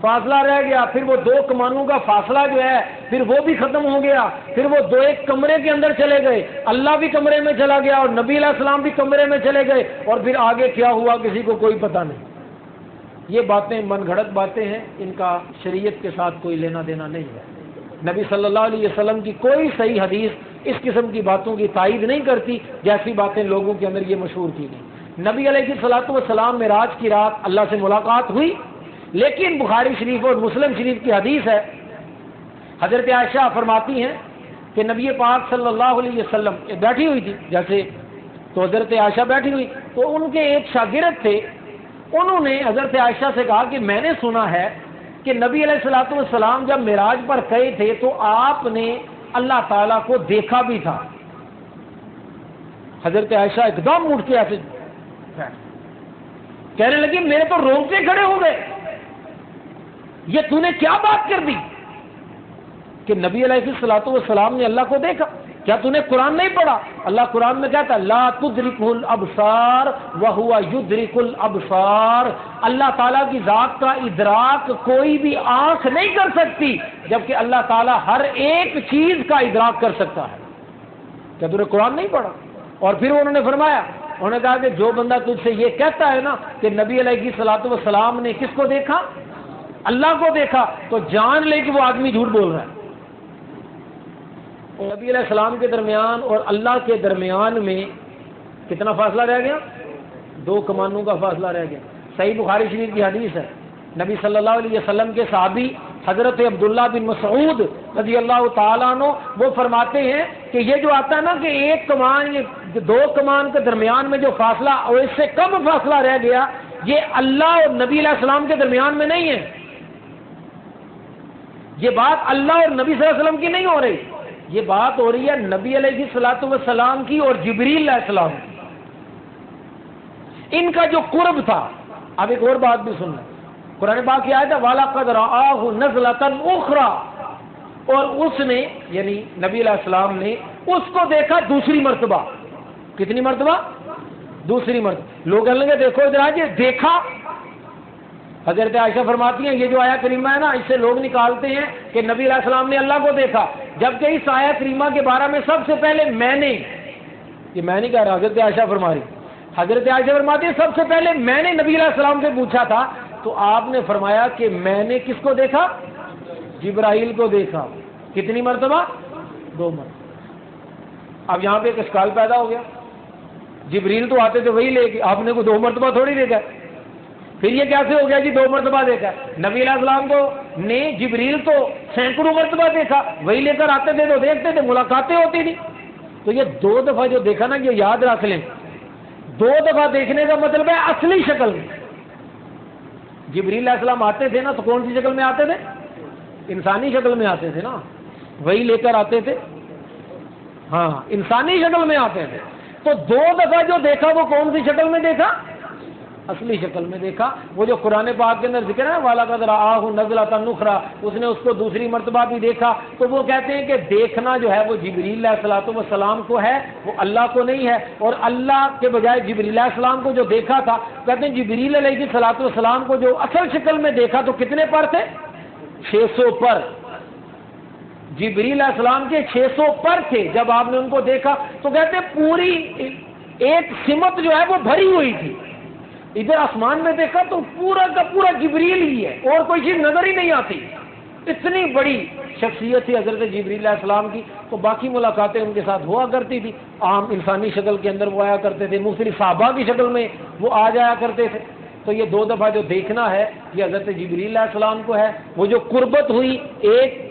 فاصلہ رہ گیا۔ پھر وہ 2 کمانوں کا فاصلہ جو ہے پھر وہ بھی ختم ہو گیا، پھر وہ 2 ایک کمرے کے اندر چلے گئے، اللہ بھی کمرے میں چلا گیا اور نبی علیہ السلام بھی کمرے میں چلے گئے، اور پھر آگے کیا ہوا کسی کو کوئی پتہ نہیں۔ یہ باتیں من گھڑت باتیں ہیں، ان کا شریعت کے ساتھ کوئی لینا دینا نہیں ہے۔ نبی صلی اللہ علیہ وسلم کی کوئی صحیح حدیث اس قسم کی باتوں کی تائید نہیں کرتی جیسی باتیں لوگوں کے اندر یہ مشہور کی گئی۔ نبی علیہ الصلوۃ والسلام معراج کی رات اللہ سے ملاقات ہوئی، لیکن بخاری شریف اور مسلم شریف کی حدیث ہے، حضرت عائشہ فرماتی ہیں کہ نبی پاک صلی اللہ علیہ وسلم بیٹھی ہوئی تھی جیسے، تو حضرت عائشہ بیٹھی ہوئی تو ان کے ایک شاگرد تھے، انہوں نے حضرت عائشہ سے کہا کہ میں نے سنا ہے کہ نبی علیہ الصلوۃ والسلام جب معراج پر گئے تھے تو آپ نے اللہ تعالیٰ کو دیکھا بھی تھا۔ حضرت عائشہ ایک دم اٹھ کے ایسے کہنے لگی میرے تو رونگٹے کھڑے ہو گئے، یہ تو نے کیا بات کر دی کہ نبی علیہ الصلوۃ والسلام نے اللہ کو دیکھا؟ کیا تو نے قرآن نہیں پڑھا؟ اللہ قرآن میں کہتا ہے لا تدرکہ الابصار وہو یدرک الابصار، اللہ تعالیٰ کی ذات کا ادراک کوئی بھی آنکھ نہیں کر سکتی، جبکہ اللہ تعالیٰ ہر ایک چیز کا ادراک کر سکتا ہے۔ کیا تو نے قرآن نہیں پڑھا؟ اور پھر انہوں نے فرمایا، انہوں نے کہا کہ جو بندہ تجھ سے یہ کہتا ہے نا کہ نبی علیہ الصلوۃ والسلام نے کس کو دیکھا؟ اللہ کو دیکھا، تو جان لے کہ وہ آدمی جھوٹ بول رہا ہے۔ اور نبی علیہ السلام کے درمیان اور اللہ کے درمیان میں کتنا فاصلہ رہ گیا؟ 2 کمانوں کا فاصلہ رہ گیا۔ صحیح بخاری شریف کی حدیث ہے، نبی صلی اللہ علیہ وسلم کے صحابی حضرت عبداللہ بن مسعود رضی اللہ تعالیٰ عنہ وہ فرماتے ہیں کہ یہ جو آتا ہے نا کہ 1 کمان، یہ 2 کمان کے درمیان میں جو فاصلہ اور اس سے کم فاصلہ رہ گیا، یہ اللہ اور نبی علیہ السلام کے درمیان میں نہیں ہے۔ یہ بات اللہ اور نبی صلی اللہ علیہ وسلم کی نہیں ہو رہی، یہ بات ہو رہی ہے نبی علیہ الصلوۃ والسلام کی اور جبریل علیہ السلام کی۔ ان کا جو قرب تھا، اب ایک اور بات بھی سننا، قرآن پاک کی آیت ہے وَلَقَدْ رَآهُ نَزْلَةً أُخْرَى، اور اس نے یعنی نبی علیہ السلام نے اس کو دیکھا دوسری مرتبہ۔ کتنی مرتبہ؟ دوسری مرتبہ۔ لوگ کہنے لگے دیکھو ادھر آج دیکھا۔ حضرت عائشہ فرماتی ہیں یہ جو آیا کریمہ ہے نا، اس سے لوگ نکالتے ہیں کہ نبی علیہ السلام نے اللہ کو دیکھا، جبکہ اس آیا کریمہ کے بارے میں سب سے پہلے میں نے، یہ میں نہیں کہہ رہا، حضرت عائشہ فرما رہی، حضرت عائشہ فرماتی ہے سب سے پہلے میں نے نبی علیہ السلام سے پوچھا تھا تو آپ نے فرمایا کہ میں نے کس کو دیکھا؟ جبرائیل کو دیکھا۔ کتنی مرتبہ؟ 2 مرتبہ۔ اب یہاں پہ ایک اشکال پیدا ہو گیا، جبریل تو آتے تھے وہی لے کے، آپ نے کوئی 2 مرتبہ تھوڑی دیکھا، پھر یہ کیسے ہو گیا جی 2 مرتبہ دیکھا؟ نبی علیہ السلام کو نے جبریل تو سینکڑوں مرتبہ دیکھا، وہی لے کر آتے تھے تو دیکھتے تھے، ملاقاتیں ہوتی تھی۔ تو یہ 2 دفعہ جو دیکھا نا، یہ یاد رکھ لیں، 2 دفعہ دیکھنے کا مطلب ہے اصلی شکل میں۔ جبریل علیہ السلام آتے تھے نا تو کون سی شکل میں آتے تھے؟ انسانی شکل میں آتے تھے نا، وہی لے کر آتے تھے، ہاں انسانی شکل میں آتے تھے۔ تو 2 دفعہ جو دیکھا وہ کون سی شکل میں دیکھا؟ اصلی شکل میں دیکھا۔ وہ جو قرآن پاک کے اندر ذکر ہے وَلَقَدْ رَآهُ نَزْلَةً أُخْرَىٰ، اس نے اس کو دوسری مرتبہ بھی دیکھا، تو وہ کہتے ہیں کہ دیکھنا جو ہے وہ جبریل علیہ الصلوۃ والسلام کو ہے، وہ اللہ کو نہیں ہے، اور اللہ کے بجائے جبریل علیہ السلام کو جو دیکھا تھا، کہتے ہیں جبریل علیہ الصلوۃ والسلام کو جو اصل شکل میں دیکھا تو کتنے پر تھے؟ 600 پر۔ جبریل علیہ السلام کے 600 پر تھے جب آپ نے ان کو دیکھا، تو کہتے ہیں پوری ایک سمت جو ہے وہ بھری ہوئی تھی۔ ادھر آسمان میں دیکھا تو پورا کا پورا جبریل ہی ہے، اور کوئی چیز نظر ہی نہیں آتی، اتنی بڑی شخصیت تھی حضرت جبریل علیہ السلام کی۔ تو باقی ملاقاتیں ان کے ساتھ ہوا کرتی تھی، عام انسانی شکل کے اندر وہ آیا کرتے تھے، مختلف صحابہ کی شکل میں وہ آ جایا کرتے تھے۔ تو یہ 2 دفعہ جو دیکھنا ہے یہ حضرت جبریل علیہ السلام کو ہے۔ وہ جو قربت ہوئی 1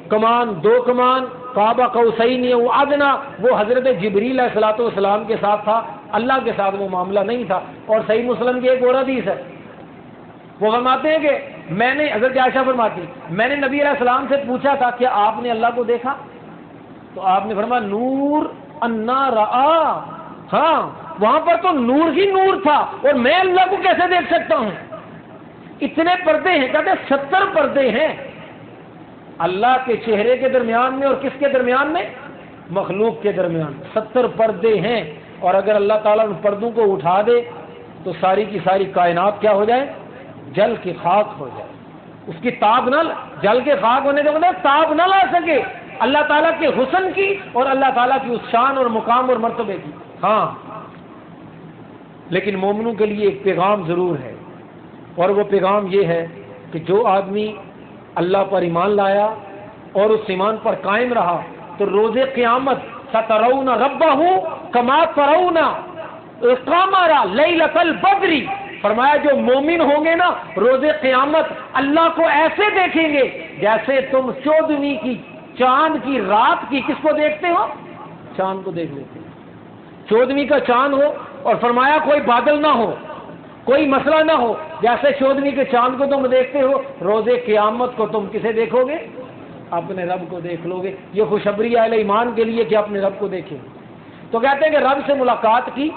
کمان 2 کمان قاب قوسین او ادنی، وہ حضرت جبریل علیہ الصلوۃ والسلام کے ساتھ تھا، اللہ کے ساتھ وہ معاملہ نہیں تھا۔ اور صحیح مسلم کی ایک اور حدیث ہے، وہ فرماتے ہیں کہ میں نے، حضرت عائشہ فرماتی میں نے نبی علیہ السلام سے پوچھا تھا کہ آپ نے اللہ کو دیکھا؟ تو آپ نے فرمایا نور انا رآ، ہاں وہاں پر تو نور ہی نور تھا، اور میں اللہ کو کیسے دیکھ سکتا ہوں؟ اتنے پردے ہیں، کہتے 70 پردے ہیں اللہ کے چہرے کے درمیان میں، اور کس کے درمیان میں؟ مخلوق کے درمیان 70 پردے ہیں۔ اور اگر اللہ تعالیٰ ان پردوں کو اٹھا دے تو ساری کی ساری کائنات کیا ہو جائے؟ جل کے خاک ہو جائے۔ اس کی تاب نہ جل کے خاک ہونے کا مطلب تاب نہ لا سکے اللہ تعالیٰ کے حسن کی اور اللہ تعالیٰ کی اس شان اور مقام اور مرتبے کی۔ ہاں لیکن مومنوں کے لیے ایک پیغام ضرور ہے، اور وہ پیغام یہ ہے کہ جو آدمی اللہ پر ایمان لایا اور اس ایمان پر قائم رہا تو روز قیامت سترون ربہ کما ترون القمر لیلۃ البدر، فرمایا جو مومن ہوں گے نا روز قیامت اللہ کو ایسے دیکھیں گے جیسے تم 14ویں کی چاند کی رات کی کس کو دیکھتے ہو؟ چاند کو دیکھ لیتے ہو، 14ویں کا چاند ہو، اور فرمایا کوئی بادل نہ ہو، کوئی مسئلہ نہ ہو، جیسے 14ویں کے چاند کو تم دیکھتے ہو، روز قیامت کو تم کسے دیکھو گے؟ اپنے رب کو دیکھ لو گے۔ یہ خوشخبری اہل ایمان کے لیے کہ اپنے رب کو دیکھیں۔ تو کہتے ہیں کہ رب سے ملاقات کی،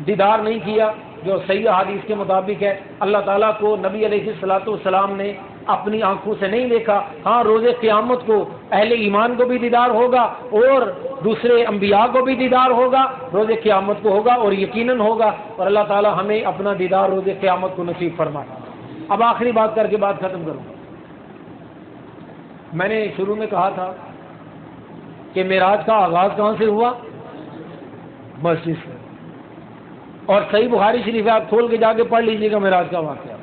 دیدار نہیں کیا، جو صحیح حدیث کے مطابق ہے اللہ تعالیٰ کو نبی علیہ الصلوۃ والسلام نے اپنی آنکھوں سے نہیں دیکھا۔ ہاں روز قیامت کو اہل ایمان کو بھی دیدار ہوگا اور دوسرے انبیاء کو بھی دیدار ہوگا، روز قیامت کو ہوگا اور یقیناً ہوگا، اور اللہ تعالیٰ ہمیں اپنا دیدار روز قیامت کو نصیب فرمائے۔ اب آخری بات کر کے بات ختم کروں۔ میں نے شروع میں کہا تھا کہ معراج کا آغاز کہاں سے ہوا؟ مسجد سے، اور صحیح بخاری شریف ہے، آپ کھول کے جا کے پڑھ لیجیے گا معراج کا واقعہ۔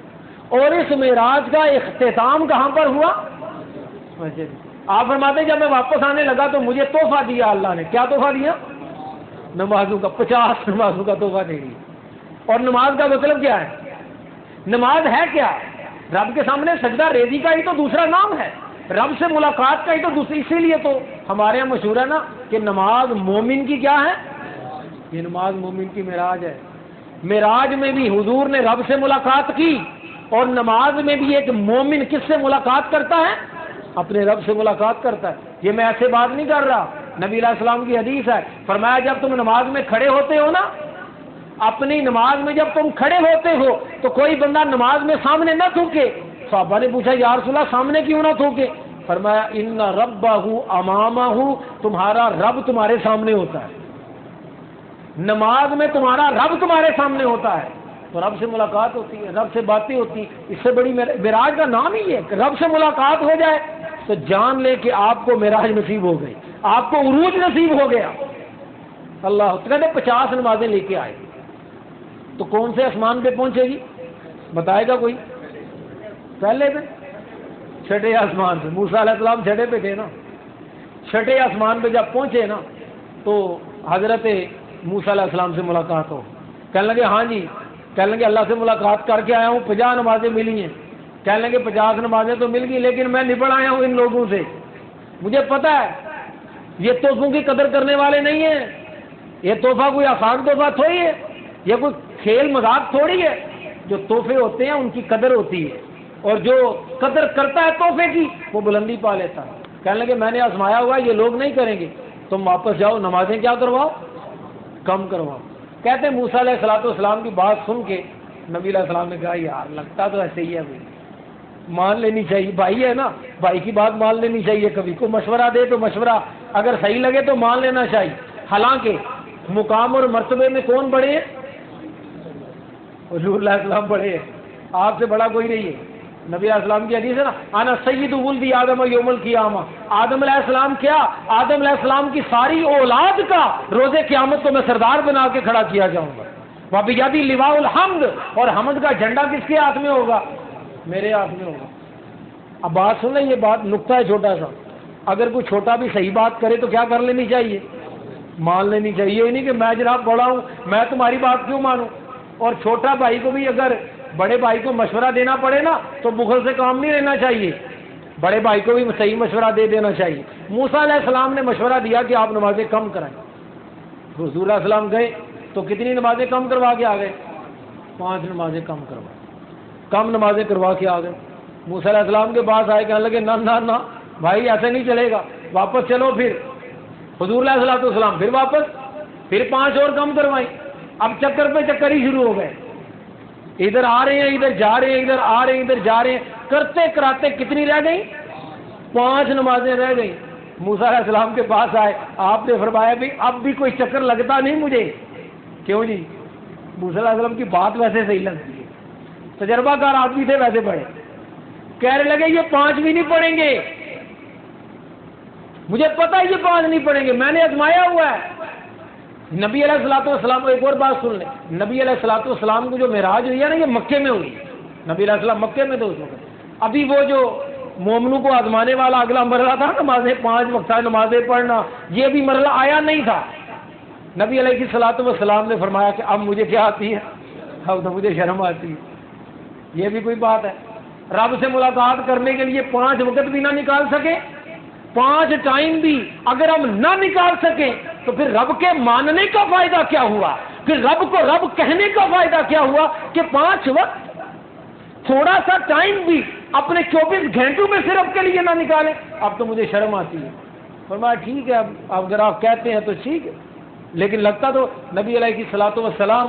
اور اس معراج کا اختتام کہاں پر ہوا؟ مسجد۔ آپ فرماتے ہیں جب میں واپس آنے لگا تو مجھے تحفہ دیا اللہ نے. کیا تحفہ دیا؟ نمازوں کا. 50 نمازوں کا تحفہ دے دیا. اور نماز کا مطلب کیا ہے؟ نماز ہے کیا؟ رب کے سامنے سجدہ ریزی کا ہی تو دوسرا نام ہے, رب سے ملاقات کا ہی تو دوسری. اسی لیے تو ہمارے یہاں مشہور ہے نا کہ نماز مومن کی کیا ہے؟ یہ نماز مومن کی معراج ہے. معراج میں بھی حضور نے رب سے ملاقات کی, اور نماز میں بھی ایک مومن کس سے ملاقات کرتا ہے؟ اپنے رب سے ملاقات کرتا ہے. یہ میں ایسے بات نہیں کر رہا, نبی علیہ السلام کی حدیث ہے, فرمایا جب تم نماز میں کھڑے ہوتے ہو نا, اپنی نماز میں جب تم کھڑے ہوتے ہو تو کوئی بندہ نماز میں سامنے نہ تھوکے. صحابہ نے پوچھا یا رسول اللہ سامنے کیوں نہ تھوکے؟ فرمایا ان ربہ امامہ, تمہارا رب تمہارے سامنے ہوتا ہے. نماز میں تمہارا رب تمہارے سامنے ہوتا ہے, تو رب سے ملاقات ہوتی ہے, رب سے باتیں ہوتی ہیں. اس سے بڑی معراج کا نام ہی ہے کہ رب سے ملاقات ہو جائے تو جان لے کہ آپ کو معراج نصیب ہو گئی, آپ کو عروج نصیب ہو گیا. اللہ کہتے 50 نمازیں لے کے آئے. تو کون سے آسمان پہ پہنچے گی بتائے گا کوئی؟ پہلے پہ چھٹے آسمان پہ. موسیٰ علیہ السلام چھٹے پہ تھے نا. چھٹے آسمان پہ جب پہنچے نا تو حضرت موسیٰ علیہ السلام سے ملاقات ہو. کہنے لگے ہاں جی, کہنے لگے اللہ سے ملاقات کر کے آیا ہوں, 50 نمازیں ملی ہیں. کہنے لگے 50 نمازیں تو مل گئی, لیکن میں نبڑ آیا ہوں ان لوگوں سے. مجھے پتا ہے یہ تحفوں کی قدر کرنے والے نہیں ہیں. یہ تحفہ کوئی آسان تحفہ تھوڑی ہے, یہ کوئی کھیل مذاق تھوڑی ہے. جو تحفے ہوتے ہیں ان کی قدر ہوتی ہے, اور جو قدر کرتا ہے تحفے کی وہ بلندی پا لیتا ہے. کہنے لگے میں نے آزمایا ہوا, یہ لوگ نہیں کریں گے, تم واپس جاؤ نمازیں کیا کرواؤ, کم کرواؤ. کہتے ہیں موسیٰ علیہ السلام کی بات سن کے نبی علیہ السلام نے کہا یار لگتا تو ایسے ہی ہے, بھائی مان لینی چاہیے, بھائی ہے نا, بھائی کی بات مان لینی چاہیے. کبھی کو مشورہ دے تو مشورہ اگر صحیح لگے تو مان لینا چاہیے. حالانکہ مقام اور مرتبے میں کون بڑے ہیں؟ حضور علیہ السلام بڑے ہیں, آپ سے بڑا کوئی نہیں ہے. نبی علیہ السلام کی حدیث ہے نا, انا سید ولد آدم یوم القیامہ. آدم علیہ السلام کیا, آدم علیہ السلام کی ساری اولاد کا روز قیامت کو میں سردار بنا کے کھڑا کیا جاؤں گا. وبیدی لواء الحمد, اور حمد کا جھنڈا کس کے ہاتھ میں ہوگا؟ میرے ہاتھ میں ہوگا. اب بات سن لیں, یہ بات نقطہ ہے چھوٹا سا. اگر کوئی چھوٹا بھی صحیح بات کرے تو کیا کر لینی چاہیے؟ مان لینی چاہیے. یہ نہیں کہ میں جناب بڑا ہوں میں تمہاری بات کیوں مانوں. اور چھوٹا بھائی کو بھی اگر بڑے بھائی کو مشورہ دینا پڑے نا تو بخل سے کام نہیں لینا چاہیے, بڑے بھائی کو بھی صحیح مشورہ دے دینا چاہیے. موسیٰ علیہ السلام نے مشورہ دیا کہ آپ نمازیں کم کرائیں. حضور علیہ السلام گئے تو کتنی نمازیں کم کروا کے آ گئے؟ 5 نمازیں کم کروائے, کم نمازیں کروا کے آ گئے. موسیٰ علیہ السلام کے پاس آئے, کہنے لگے نہ بھائی ایسے نہیں چلے گا, واپس چلو. پھر حضور علیہ السلام پھر واپس, پھر 5 اور کم کروائیں. اب چکر پہ چکر ہی شروع ہو گئے, ادھر آ رہے ہیں ادھر جا رہے ہیں, ادھر آ رہے ہیں ادھر جا رہے ہیں, کرتے کراتے کتنی رہ گئی؟ 5 نمازیں رہ گئی. موسیٰ علیہ السلام کے پاس آئے, آپ نے فرمایا بھی اب بھی کوئی چکر لگتا نہیں مجھے. کیوں جی؟ موسیٰ علیہ السلام کی بات ویسے صحیح لگتی ہے, تجربہ کار آدمی تھے ویسے پڑھے. کہنے لگے یہ 5 بھی نہیں پڑھیں گے, مجھے پتا ہے یہ 5 نہیں پڑھیں گے, میں نے آزمایا ہوا ہے. نبی علیہ الصلوۃ والسلام, ایک اور بات سن لیں, نبی علیہ الصلوۃ والسلام کو جو معراج ہوئی ہے نا یہ مکے میں ہوئی. نبی علیہ السلام مکے میں تھے اس وقت. ابھی وہ جو مومنوں کو آزمانے والا اگلا مرحلہ تھا نمازیں 5 وقتہ نمازیں پڑھنا, یہ بھی مرحلہ آیا نہیں تھا. نبی علیہ الصلوۃ والسلام نے فرمایا کہ اب مجھے کیا آتی ہے, اب تو مجھے شرم آتی ہے. یہ بھی کوئی بات ہے؟ رب سے ملاقات کرنے کے لیے 5 وقت بھی نہ نکال سکے, 5 ٹائم بھی اگر ہم نہ نکال سکیں تو پھر رب کے ماننے کا فائدہ کیا ہوا؟ پھر رب کو رب کہنے کا فائدہ کیا ہوا کہ 5 وقت تھوڑا سا ٹائم بھی اپنے 24 گھنٹوں میں صرف کے لیے نہ نکالیں. اب تو مجھے شرم آتی ہے. فرمایا ٹھیک ہے, اب اگر آپ کہتے ہیں تو ٹھیک ہے, لیکن لگتا تو نبی علیہ الصلوۃ والسلام,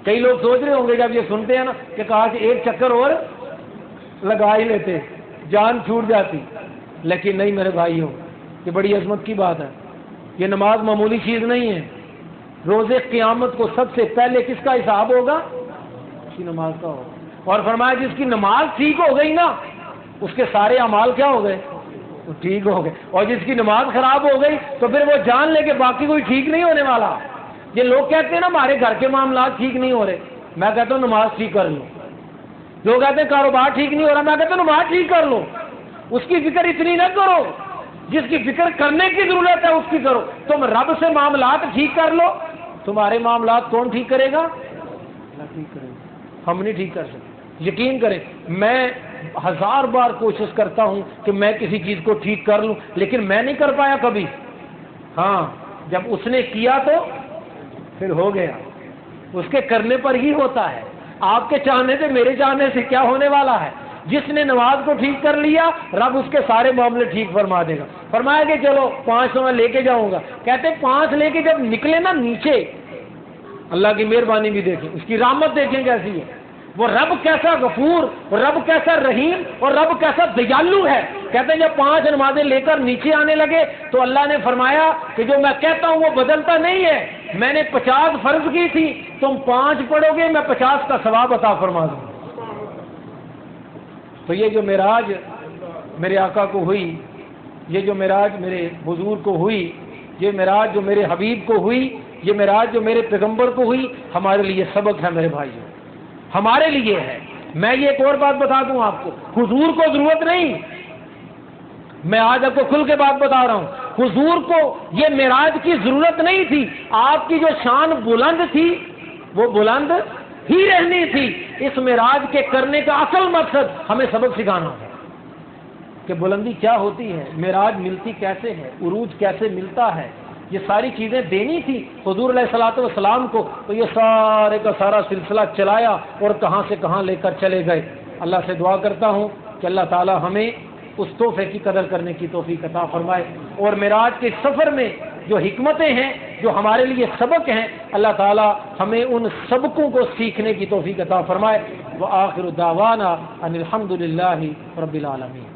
کئی لوگ سوچ رہے ہوں گے جب یہ سنتے ہیں نا کہ کاش ایک چکر اور لگا ہی لیتے, جان چھوٹ جاتی. لیکن نہیں میرے بھائیوں, یہ بڑی عظمت کی بات ہے. یہ نماز معمولی چیز نہیں ہے. روز قیامت کو سب سے پہلے کس کا حساب ہوگا؟ اس کی نماز کا ہوگا. اور فرمایا جس کی نماز ٹھیک ہو گئی نا اس کے سارے اعمال کیا ہو گئے؟ وہ ٹھیک ہو گئے. اور جس کی نماز خراب ہو گئی تو پھر وہ جان لے کہ باقی کوئی ٹھیک نہیں ہونے والا. یہ لوگ کہتے ہیں نا ہمارے گھر کے معاملات ٹھیک نہیں ہو رہے, میں کہتا ہوں نماز ٹھیک کر لو. لوگ کہتے ہیں کاروبار ٹھیک نہیں ہو رہا, میں کہتا ہوں نماز ٹھیک کر لو. اس کی فکر اتنی نہ کرو، جس کی فکر کرنے کی ضرورت ہے اس کی کرو۔ تم رب سے معاملات ٹھیک کر لو، تمہارے معاملات کون ٹھیک کرے گا؟ اللہ ٹھیک کرے گا، ہم نہیں ٹھیک کر سکتے۔ یقین کریں، میں 1000 بار کوشش کرتا ہوں کہ میں کسی چیز کو ٹھیک کر لوں، لیکن میں نہیں کر پایا کبھی۔ ہاں، جب اس نے کیا تو پھر ہو گیا، اس کے کرنے پر ہی ہوتا ہے۔ آپ کے چاہنے سے میرے چاہنے سے کیا ہونے والا ہے؟ جس نے نماز کو ٹھیک کر لیا، رب اس کے سارے معاملے ٹھیک فرما دے گا۔ فرمایا کہ چلو 500 میں لے کے جاؤں گا، کہتے 5 لے کے جب نکلے نا نیچے، اللہ کی مہربانی بھی دیکھیں، اس کی رحمت دیکھیں کیسی ہے، وہ رب کیسا غفور، وہ رب کیسا رحیم، اور رب کیسا دیالو ہے۔ کہتے ہیں جب 5 نمازیں لے کر نیچے آنے لگے تو اللہ نے فرمایا کہ جو میں کہتا ہوں وہ بدلتا نہیں ہے، میں نے 50 فرض کی تھی، تم 5 پڑھو گے، میں 50 کا ثواب عطا فرما دوں۔ تو یہ جو معراج میرے آقا کو ہوئی، یہ جو معراج میرے حضور کو ہوئی، یہ معراج جو میرے حبیب کو ہوئی، یہ معراج جو میرے پیغمبر کو ہوئی، ہمارے لیے سبق ہے میرے بھائیوں، ہمارے لیے ہے۔ میں یہ ایک اور بات بتا دوں آپ کو، حضور کو ضرورت نہیں، میں آج آپ کو کھل کے بات بتا رہا ہوں، حضور کو یہ معراج کی ضرورت نہیں تھی۔ آپ کی جو شان بلند تھی وہ بلند ہی رہنی تھی۔ اس معراج کے کرنے کا اصل مقصد ہمیں سبق سکھانا ہے کہ بلندی کیا ہوتی ہے، معراج ملتی کیسے ہے، عروج کیسے ملتا ہے، یہ ساری چیزیں دینی تھی حضور علیہ الصلوۃ والسلام کو، تو یہ سارے کا سارا سلسلہ چلایا اور کہاں سے کہاں لے کر چلے گئے۔ اللہ سے دعا کرتا ہوں کہ اللہ تعالی ہمیں اس تحفے کی قدر کرنے کی توفیق عطا فرمائے، اور معراج کے سفر میں جو حکمتیں ہیں، جو ہمارے لیے سبق ہیں، اللہ تعالی ہمیں ان سبقوں کو سیکھنے کی توفیق عطا فرمائے۔ وآخر دعوانا ان الحمد للہ رب العالمین۔